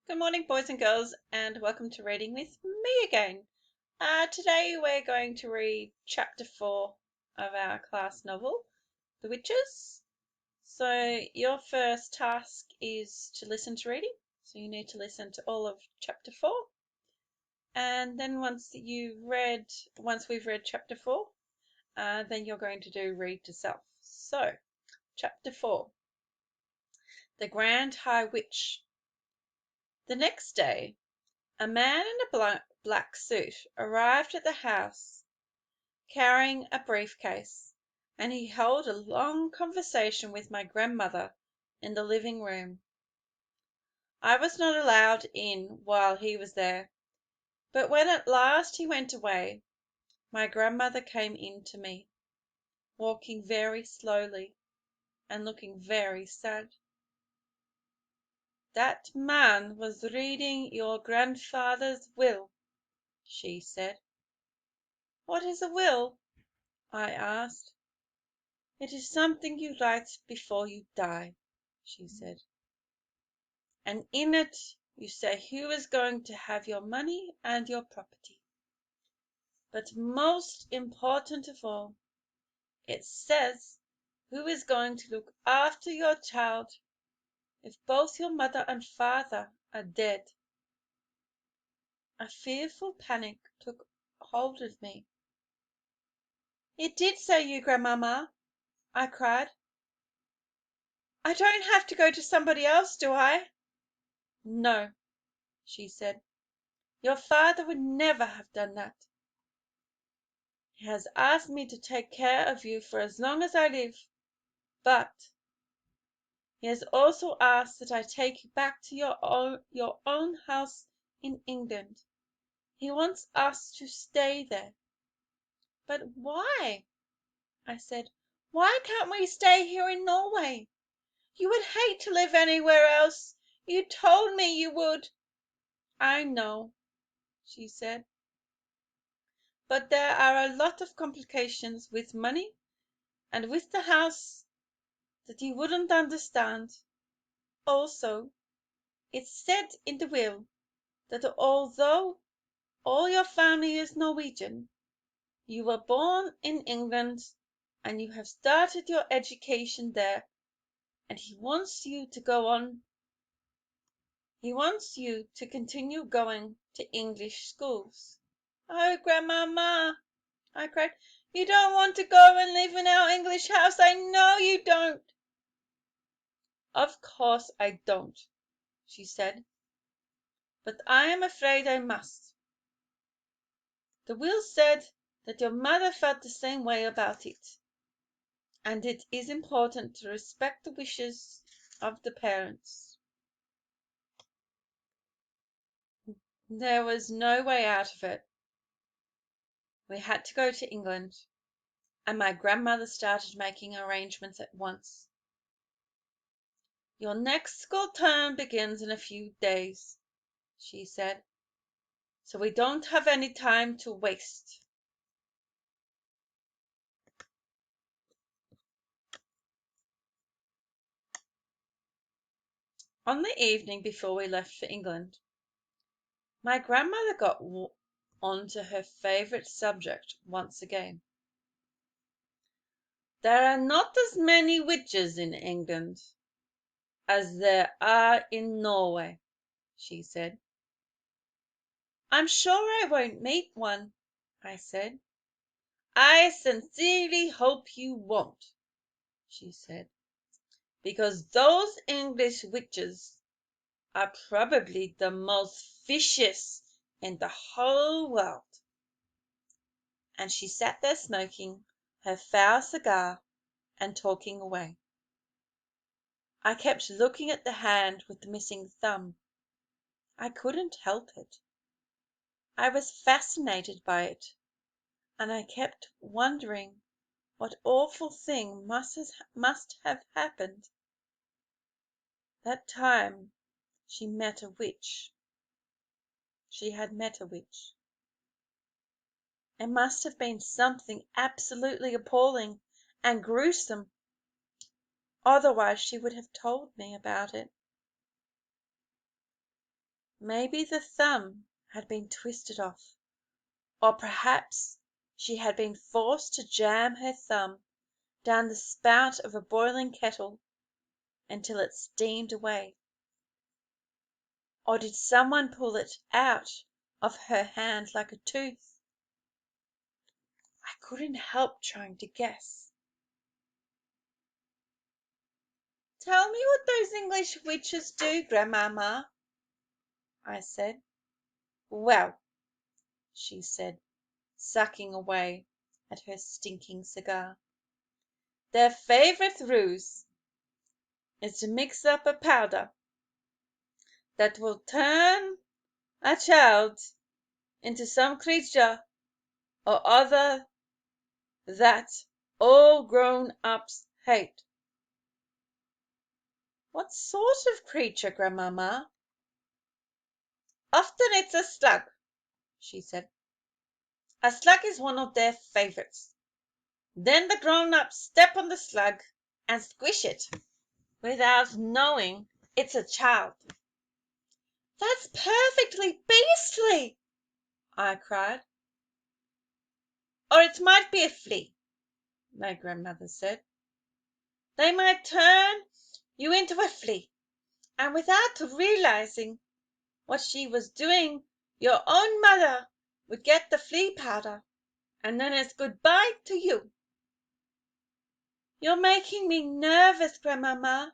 Good morning, boys and girls, and welcome to Reading with me again. Today we're going to read chapter 4 of our class novel, The Witches. So, your first task is to listen to reading. So, you need to listen to all of chapter 4. And then once we've read chapter 4, then you're going to do read to self. So, chapter 4 The Grand High Witch. The next day, a man in a black suit arrived at the house, carrying a briefcase, and he held a long conversation with my grandmother in the living room. I was not allowed in while he was there, but when at last he went away, my grandmother came in to me, walking very slowly and looking very sad. "That man was reading your grandfather's will," she said. "What is a will?" I asked. "It is something you write before you die," she said, "and in it you say who is going to have your money and your property. But most important of all, it says who is going to look after your child if both your mother and father are dead." A fearful panic took hold of me. "It did say you, grandmamma," I cried. "I don't have to go to somebody else, do I?" "No," she said. "Your father would never have done that. He has asked me to take care of you for as long as I live, but he has also asked that I take you back to your own house in England. He wants us to stay there." "But why?" I said. "Why can't we stay here in Norway? You would hate to live anywhere else. You told me you would." "I know," she said, "but there are a lot of complications with money and with the house that you wouldn't understand. Also, it's said in the will that although all your family is Norwegian, you were born in England and you have started your education there, and he wants you to continue going to English schools." "Oh, grandmamma," I cried, "you don't want to go and live in our English house. I know you don't." "Of course I don't," she said, "but I am afraid I must. The will said that your mother felt the same way about it, and it is important to respect the wishes of the parents." There was no way out of it. We had to go to England, and my grandmother started making arrangements at once. "Your next school term begins in a few days," she said, "so we don't have any time to waste." On the evening before we left for England, my grandmother got on to her favourite subject once again. "There are not as many witches in England as there are in Norway," she said. "I'm sure I won't meet one," I said. "I sincerely hope you won't," she said, "because those English witches are probably the most vicious in the whole world." And she sat there smoking her foul cigar and talking away. I kept looking at the hand with the missing thumb. I couldn't help it. I was fascinated by it, and I kept wondering what awful thing must have happened that time she met a witch. She had met a witch. It must have been something absolutely appalling and gruesome, otherwise she would have told me about it. Maybe the thumb had been twisted off, or perhaps she had been forced to jam her thumb down the spout of a boiling kettle until it steamed away. Or did someone pull it out of her hand like a tooth? I couldn't help trying to guess. "Tell me what those English witches do, Grandmamma," I said. "Well," she said, sucking away at her stinking cigar, "their favourite ruse is to mix up a powder that will turn a child into some creature or other that all grown-ups hate." "What sort of creature, Grandmamma?" "Often it's a slug," she said. "A slug is one of their favourites. Then the grown-ups step on the slug and squish it without knowing it's a child." "That's perfectly beastly!" I cried. "Or it might be a flea," my grandmother said. "They might turn you into a flea, and without realizing what she was doing your own mother would get the flea powder, and then it's good-bye to you." "You're making me nervous, Grandmamma.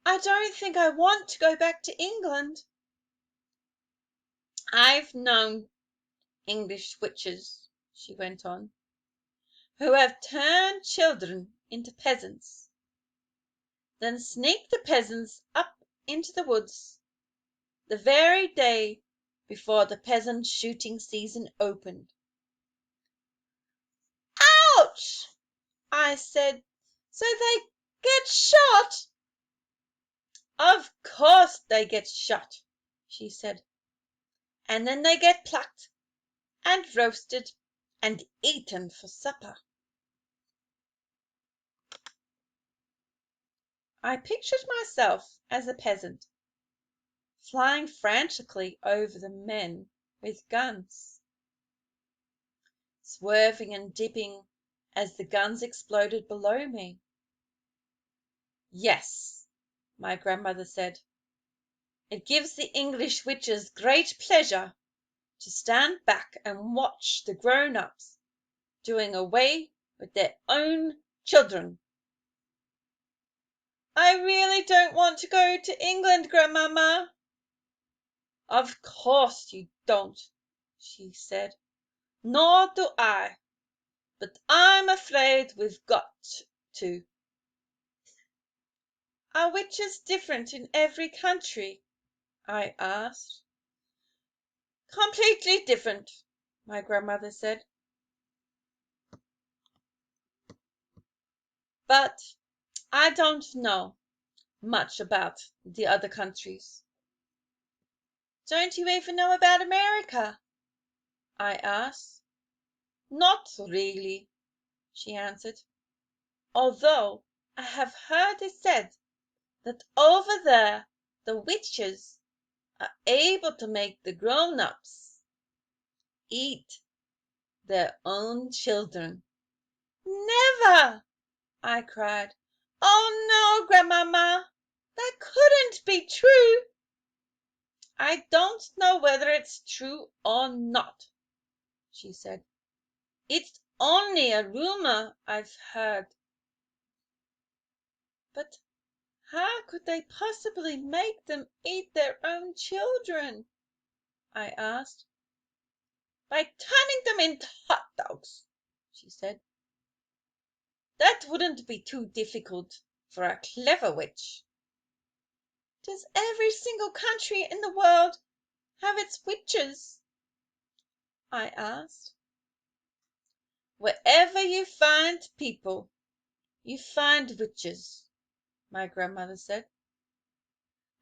I don't think I want to go back to England." "I've known English witches," she went on, "who have turned children into peasants, then sneaked the peasants up into the woods the very day before the peasant shooting season opened." "Ouch!" I said. "So they get shot?" "Of course they get shot," she said, "and then they get plucked and roasted and eaten for supper." I pictured myself as a peasant, flying frantically over the men with guns, swerving and dipping as the guns exploded below me. "Yes," my grandmother said, "it gives the English witches great pleasure to stand back and watch the grown-ups doing away with their own children." "I really don't want to go to England, Grandmamma." "Of course you don't," she said, "nor do I, but I'm afraid we've got to." "Are witches different in every country?" I asked. "Completely different," my grandmother said. "But I don't know much about the other countries." "Don't you even know about America?" I asked. "Not really," she answered, "although I have heard it said that over there the witches are able to make the grown-ups eat their own children." "Never!" I cried. "Oh no, Grandmamma, that couldn't be true." "I don't know whether it's true or not," she said. "It's only a rumour I've heard." "But how could they possibly make them eat their own children?" I asked. "By turning them into hot dogs," she said. "That wouldn't be too difficult for a clever witch." "Does every single country in the world have its witches?" I asked. "Wherever you find people, you find witches," my grandmother said.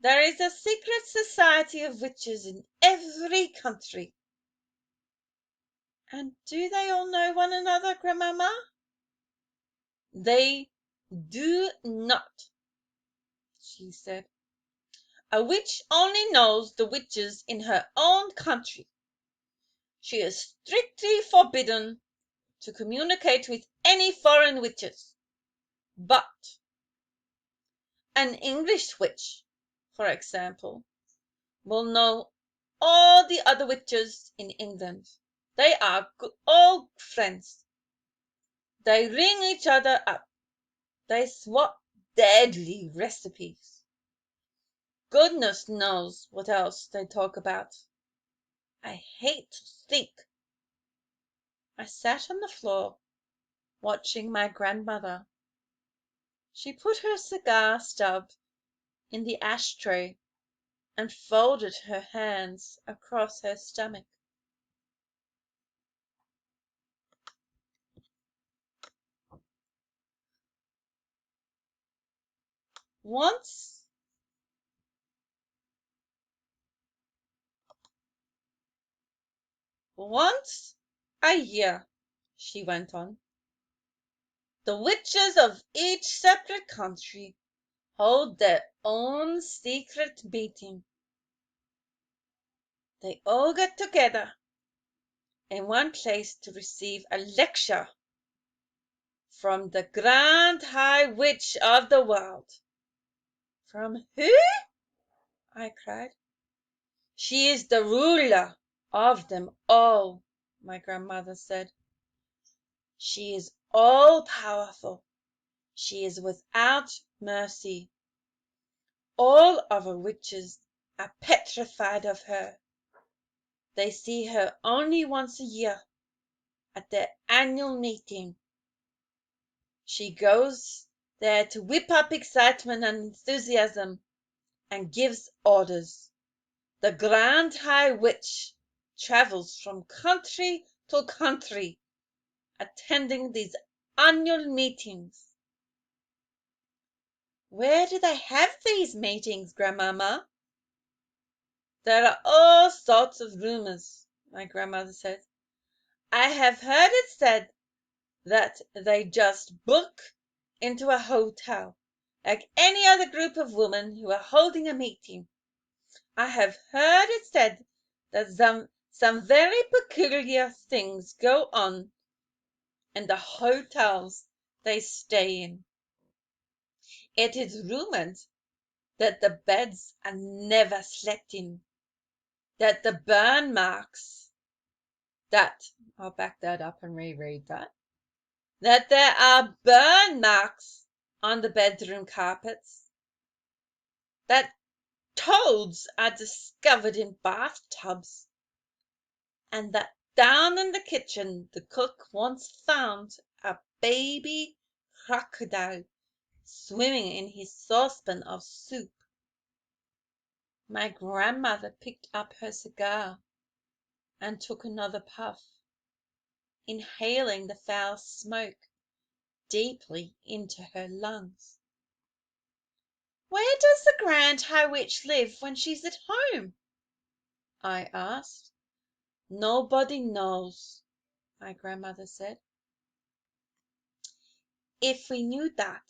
"There is a secret society of witches in every country." "And do they all know one another, Grandmamma?" "They do not," she said. A witch only knows the witches in her own country. She is strictly forbidden to communicate with any foreign witches. But an English witch, for example, will know all the other witches in England. They are all friends. They ring each other up. They swap deadly recipes. Goodness knows what else they talk about. I hate to think. I sat on the floor, watching my grandmother. She put her cigar stub in the ashtray and folded her hands across her stomach. Once once a year, she went on, the witches of each separate country hold their own secret meeting. They all get together in one place to receive a lecture from the Grand High Witch of the world. From who? I cried. She is the ruler of them all, my grandmother said. She is all powerful. She is without mercy. All other witches are petrified of her. They see her only once a year at their annual meeting. She goes there to whip up excitement and enthusiasm and gives orders. The Grand High Witch travels from country to country, attending these annual meetings. Where do they have these meetings, Grandmama? There are all sorts of rumours, my grandmother said. I have heard it said that they just book into a hotel, like any other group of women who are holding a meeting. I have heard it said that some very peculiar things go on in the hotels they stay in. It is rumoured that the beds are never slept in, that the burn marks, that I'll back that up and reread that there are burn marks on the bedroom carpets, that toads are discovered in bathtubs, and that down in the kitchen the cook once found a baby crocodile swimming in his saucepan of soup. My grandmother picked up her cigar and took another puff, inhaling the foul smoke deeply into her lungs. Where does the Grand High Witch live when she's at home? I asked. Nobody knows, my grandmother said. If we knew that,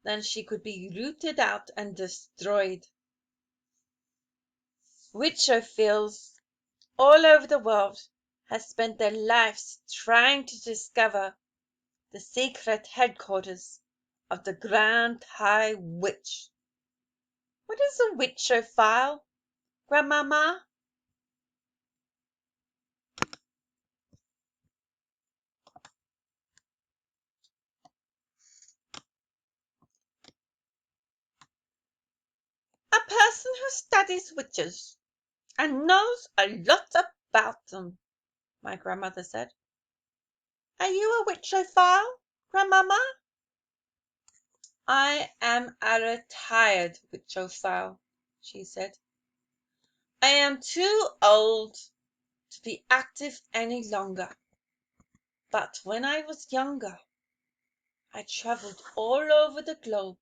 then she could be rooted out and destroyed. Witchophils all over the world have spent their lives trying to discover the secret headquarters of the Grand High Witch. What is a witchophile, Grandmama? A person who studies witches and knows a lot about them, my grandmother said. Are you a witchophile, Grandmama? I am a retired witchophile, she said. I am too old to be active any longer. But when I was younger, I travelled all over the globe,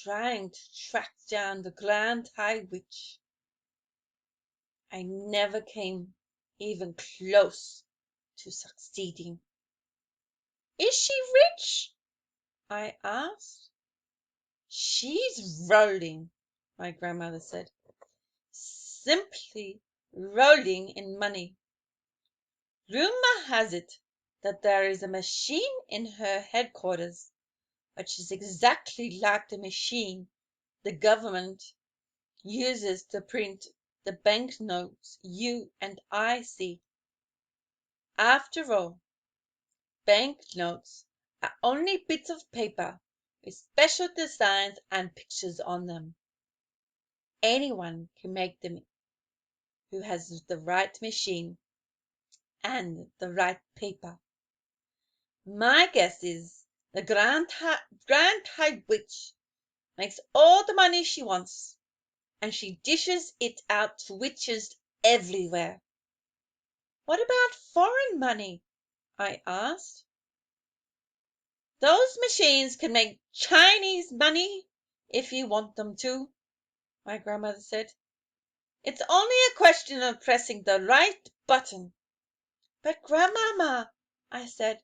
trying to track down the Grand High Witch. I never came even close to succeeding. Is she rich? I asked. She's rolling, my grandmother said. Simply rolling in money. Rumour has it that there is a machine in her headquarters which is exactly like the machine the government uses to print the banknotes you and I see. After all, banknotes are only bits of paper with special designs and pictures on them. Anyone can make them who has the right machine and the right paper. My guess is the Grand High Witch makes all the money she wants, and she dishes it out to witches everywhere. What about foreign money? I asked. Those machines can make Chinese money if you want them to, my grandmother said. It's only a question of pressing the right button. But Grandmama, I said,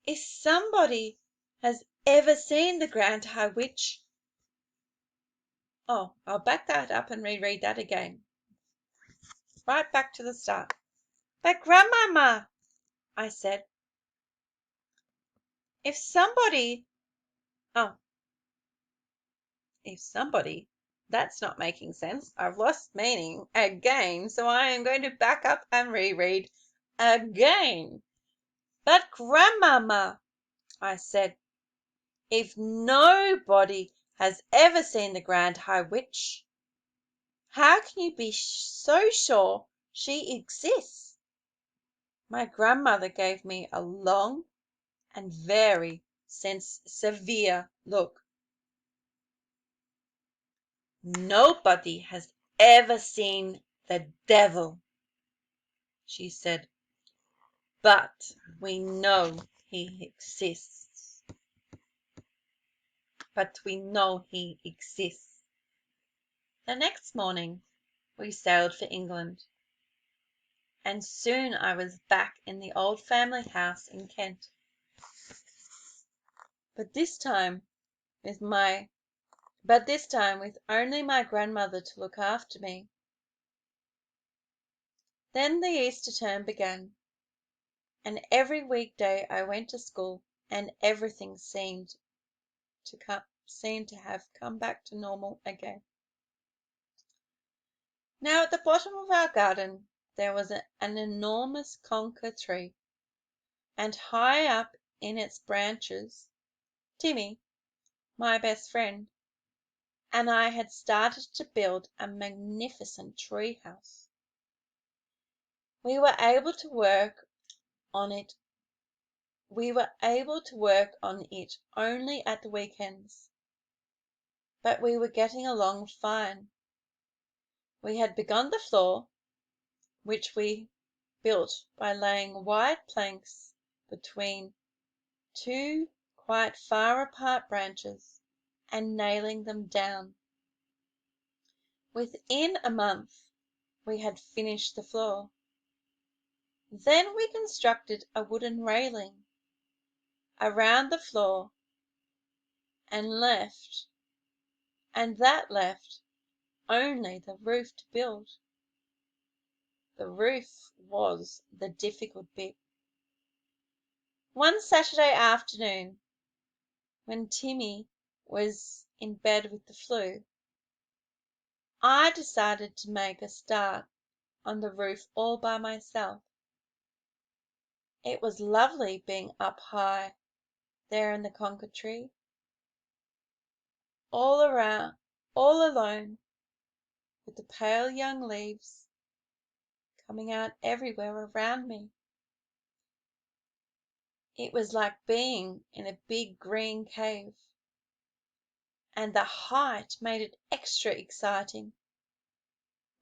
if somebody has ever seen the Grand High Witch. Oh, I'll back that up and reread that again. Right back to the start. But Grandmama, I said, if somebody, oh, if somebody, that's not making sense. I've lost meaning again, so I am going to back up and reread again. But Grandmama, I said, if nobody has ever seen the Grand High Witch, how can you be so sure she exists? My grandmother gave me a long and very severe look. Nobody has ever seen the devil, she said, but we know he exists. The next morning we sailed for England, and soon I was back in the old family house in Kent. But this time with only my grandmother to look after me. Then the Easter term began, and every weekday I went to school, and everything seemed to have come back to normal again. Now at the bottom of our garden there was an enormous conker tree, and high up in its branches Timmy, my best friend, and I had started to build a magnificent tree house. We were able to work on it only at the weekends, but we were getting along fine. We had begun the floor, which we built by laying wide planks between two quite far apart branches and nailing them down. Within a month we had finished the floor. Then we constructed a wooden railing around the floor and that left only the roof to build. The roof was the difficult bit. One Saturday afternoon, when Timmy was in bed with the flu, I decided to make a start on the roof all by myself. It was lovely being up high there in the conker tree, all around, all alone, with the pale young leaves coming out everywhere around me. It was like being in a big green cave, and the height made it extra exciting.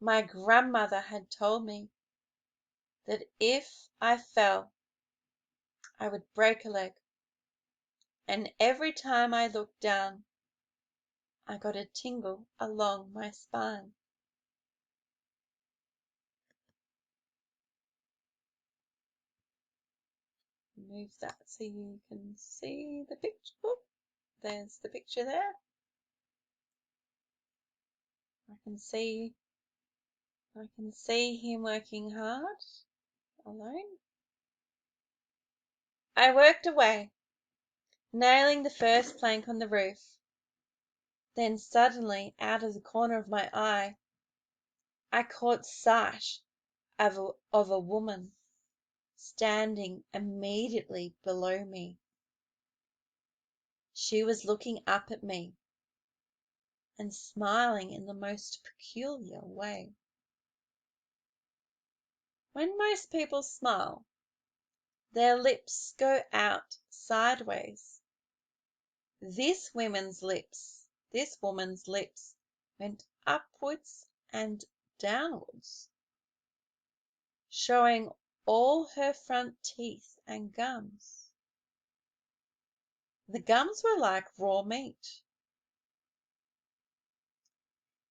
My grandmother had told me that if I fell I would break a leg, and every time I looked down I got a tingle along my spine. Move that so you can see the picture. Oh, there's the picture there. I can see him working hard, alone. I worked away, nailing the first plank on the roof. Then suddenly, out of the corner of my eye, I caught sight of a woman standing immediately below me. She was looking up at me and smiling in the most peculiar way. When most people smile, their lips go out sideways. This woman's lips went upwards and downwards, showing all her front teeth and gums. The gums were like raw meat.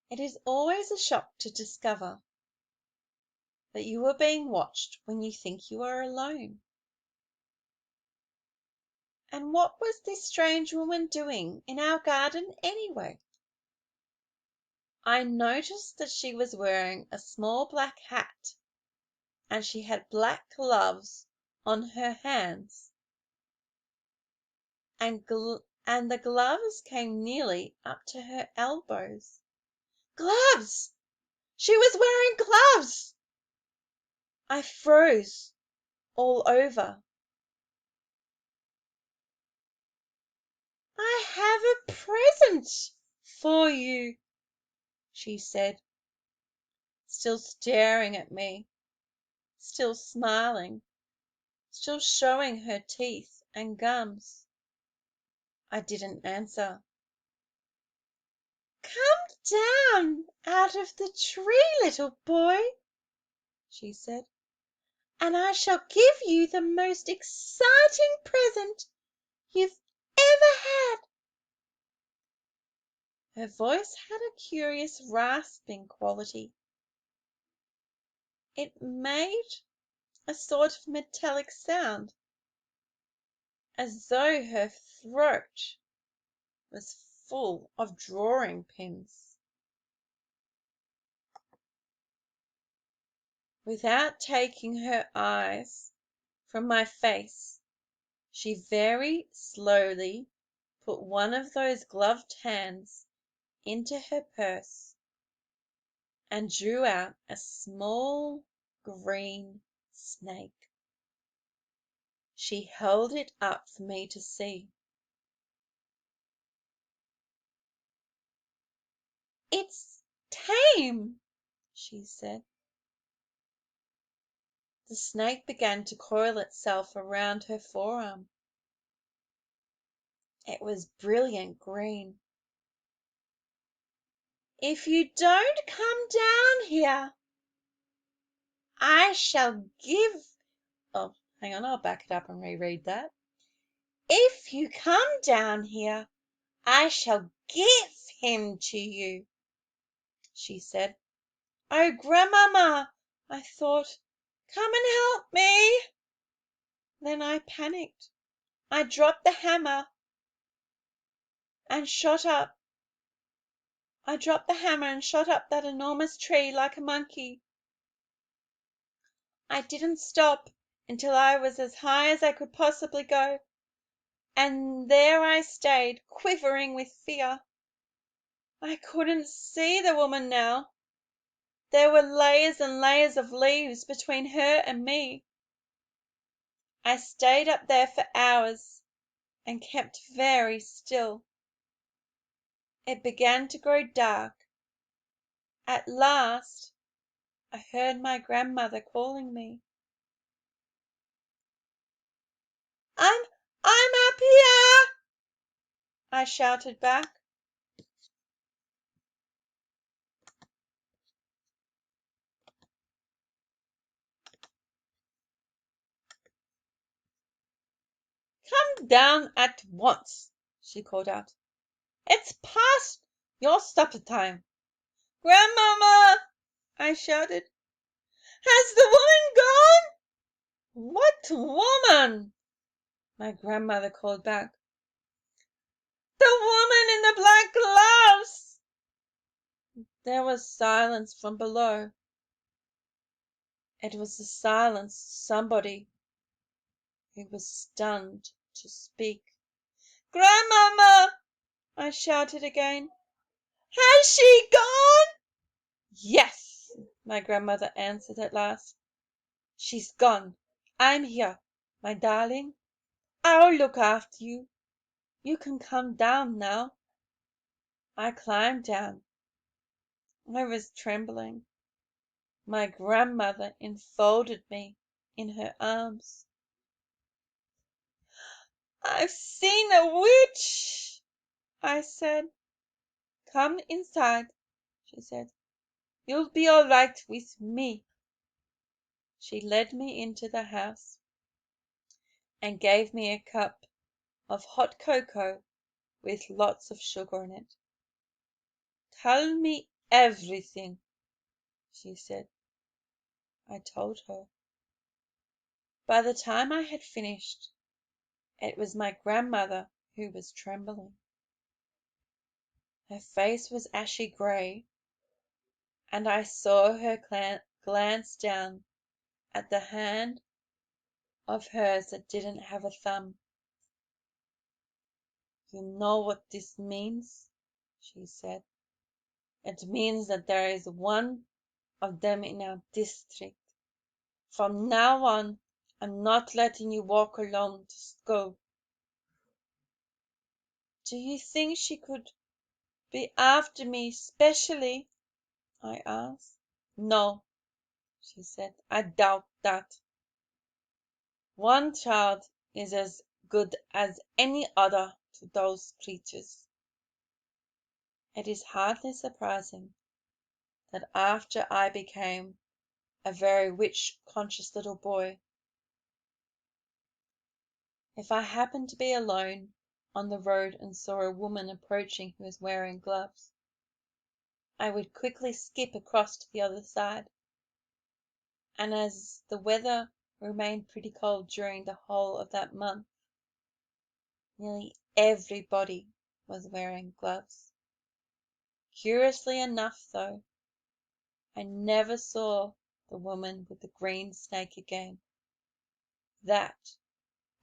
It is always a shock to discover that you are being watched when you think you are alone. And what was this strange woman doing in our garden anyway? I noticed that she was wearing a small black hat, and she had black gloves on her hands, and the gloves came nearly up to her elbows. Gloves! She was wearing gloves! I froze all over. I have a present for you, she said, still staring at me, still smiling, still showing her teeth and gums. I didn't answer. Come down out of the tree, little boy, she said, and I shall give you the most exciting present you've ever had. Her voice had a curious rasping quality. It made a sort of metallic sound, as though her throat was full of drawing pins. Without taking her eyes from my face, she very slowly put one of those gloved hands into her purse and drew out a small green snake. She held it up for me to see. It's tame, she said. The snake began to coil itself around her forearm. It was brilliant green. If you don't come down here, I shall give. Oh, hang on, I'll back it up and reread that. If you come down here, I shall give him to you, she said. Oh, Grandmama, I thought, come and help me. Then I panicked. I dropped the hammer and shot up. I dropped the hammer and shot up that enormous tree like a monkey. I didn't stop until I was as high as I could possibly go, and there I stayed, quivering with fear. I couldn't see the woman now. There were layers and layers of leaves between her and me. I stayed up there for hours and kept very still. It began to grow dark. At last I heard my grandmother calling me. I'm up here, I shouted back. Come down at once, she called out. It's past your supper time. Grandmama, I shouted. Has the woman gone? What woman? My grandmother called back. The woman in the black gloves. There was silence from below. It was the silence of somebody who was stunned to speak. "Grandmamma!" I shouted again. "Has she gone?" "Yes," my grandmother answered at last. "She's gone. I'm here, my darling. I'll look after you. You can come down now." I climbed down. I was trembling. My grandmother enfolded me in her arms. "I've seen a witch," I said. "Come inside," she said. "You'll be all right with me." She led me into the house and gave me a cup of hot cocoa with lots of sugar in it. "Tell me everything," she said. I told her. By the time I had finished, it was my grandmother who was trembling. Her face was ashy grey, and I saw her glance down at the hand of hers that didn't have a thumb. "You know what this means?" she said. "It means that there is one of them in our district. From now on I'm not letting you walk alone to school." "Do you think she could be after me specially?" I asked. "No," she said, "I doubt that. One child is as good as any other to those creatures." It is hardly surprising that after I became a very witch-conscious little boy, if I happened to be alone on the road and saw a woman approaching who was wearing gloves, I would quickly skip across to the other side, and as the weather remained pretty cold during the whole of that month, nearly everybody was wearing gloves. Curiously enough, though, I never saw the woman with the green snake again. That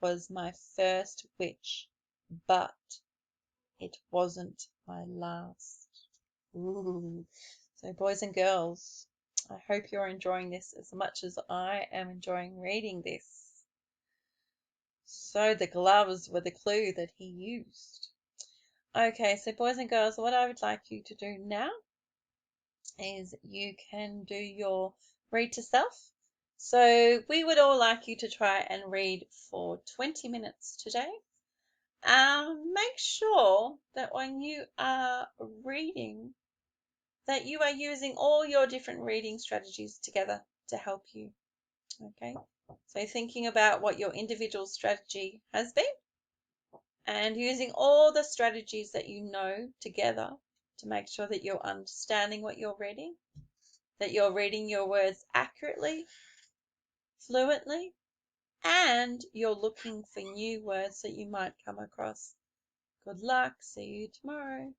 was my first witch, but it wasn't my last. Ooh. So, boys and girls, I hope you're enjoying this as much as I am enjoying reading this. So, the gloves were the clue that he used. Okay, so boys and girls, what I would like you to do now is you can do your read to self. So, we would all like you to try and read for 20 minutes today. Make sure that when you are reading, that you are using all your different reading strategies together to help you. Okay, so thinking about what your individual strategy has been and using all the strategies that you know together to make sure that you're understanding what you're reading, that you're reading your words accurately, fluently, and you're looking for new words that you might come across. Good luck. See you tomorrow.